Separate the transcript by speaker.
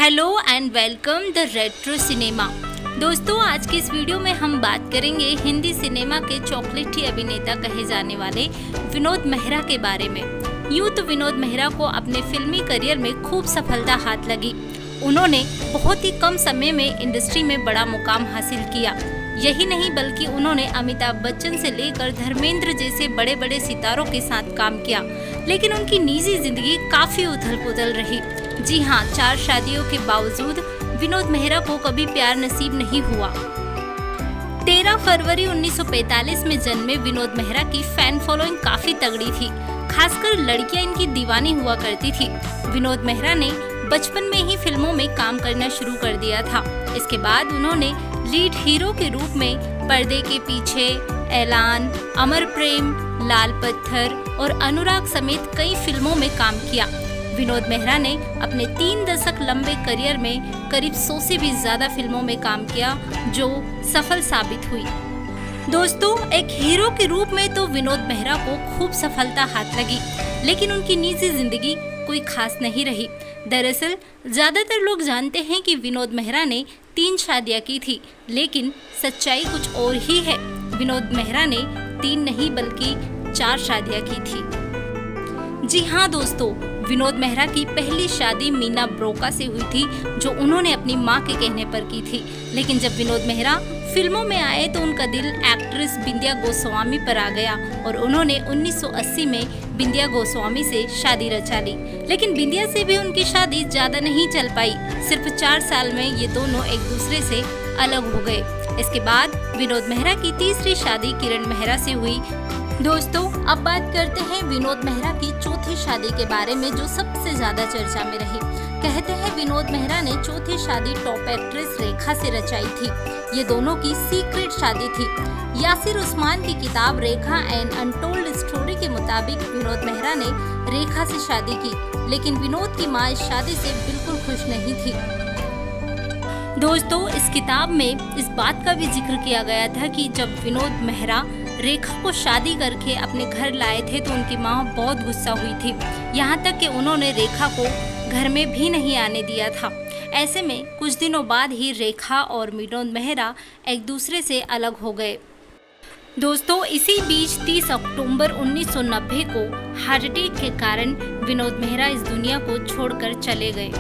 Speaker 1: Hello and welcome the retro cinema. दोस्तों, आज की इस वीडियो में हम बात करेंगे हिंदी सिनेमा के चॉकलेटी अभिनेता कहे जाने वाले विनोद मेहरा के बारे में। यूँ तो विनोद मेहरा को अपने फिल्मी करियर में खूब सफलता हाथ लगी। उन्होंने बहुत ही कम समय में इंडस्ट्री में बड़ा मुकाम हासिल किया। यही नहीं बल्कि उन्होंने अमिताभ बच्चन से लेकर धर्मेंद्र जैसे बड़े बड़े सितारों के साथ काम किया, लेकिन उनकी निजी जिंदगी काफी उथल पुथल रही। जी हाँ, 4 शादियों के बावजूद विनोद मेहरा को कभी प्यार नसीब नहीं हुआ। 13 फरवरी 1945 में जन्मे विनोद मेहरा की फैन फॉलोइंग काफी तगड़ी थी। खासकर लड़कियां इनकी दीवानी हुआ करती थी। विनोद मेहरा ने बचपन में ही फिल्मों में काम करना शुरू कर दिया था। इसके बाद उन्होंने लीड हीरो के रूप में पर्दे के पीछे, ऐलान, अमर प्रेम, लाल पत्थर और अनुराग समेत कई फिल्मों में काम किया। विनोद मेहरा ने अपने 3 दशक लंबे करियर में करीब 100 से भी ज्यादा फिल्मों में काम किया, जो सफल साबित हुई। दोस्तों, एक हीरो के रूप में तो विनोद मेहरा को खूब सफलता हाथ लगी, लेकिन उनकी निजी जिंदगी कोई खास नहीं रही। दरअसल ज्यादातर लोग जानते हैं कि विनोद मेहरा ने 3 शादियां की थी, लेकिन सच्चाई कुछ और ही है। विनोद मेहरा ने 3 नहीं बल्कि 4 शादियां की थी। जी हाँ दोस्तों, विनोद मेहरा की पहली शादी मीना ब्रोका से हुई थी, जो उन्होंने अपनी मां के कहने पर की थी। लेकिन जब विनोद मेहरा फिल्मों में आए तो उनका दिल एक्ट्रेस बिंदिया गोस्वामी पर आ गया और उन्होंने 1980 में बिंदिया गोस्वामी से शादी रचा ली। लेकिन बिंदिया से भी उनकी शादी ज्यादा नहीं चल पाई। सिर्फ 4 साल में ये दोनों एक दूसरे से अलग हो गए। इसके बाद विनोद मेहरा की तीसरी शादी किरण मेहरा से हुई। दोस्तों, अब बात करते हैं विनोद मेहरा की चौथी शादी के बारे में, जो सबसे ज्यादा चर्चा में रही। कहते हैं विनोद मेहरा ने चौथी शादी टॉप एक्ट्रेस रेखा से रचाई थी। ये दोनों की सीक्रेट शादी थी। यासिर उस्मान की किताब रेखा एन अनटोल्ड स्टोरी के मुताबिक विनोद मेहरा ने रेखा से शादी की, लेकिन विनोद की मां इस शादी से बिल्कुल खुश नहीं थी। दोस्तों, इस किताब में इस बात का भी जिक्र किया गया था कि जब विनोद मेहरा रेखा को शादी करके अपने घर लाए थे तो उनकी मां बहुत गुस्सा हुई थी। यहाँ तक कि उन्होंने रेखा को घर में भी नहीं आने दिया था। ऐसे में कुछ दिनों बाद ही रेखा और विनोद मेहरा एक दूसरे से अलग हो गए। दोस्तों, इसी बीच 30 अक्टूबर 1990 को हार्ट अटैक के कारण विनोद मेहरा इस दुनिया को छोड़कर चले गए।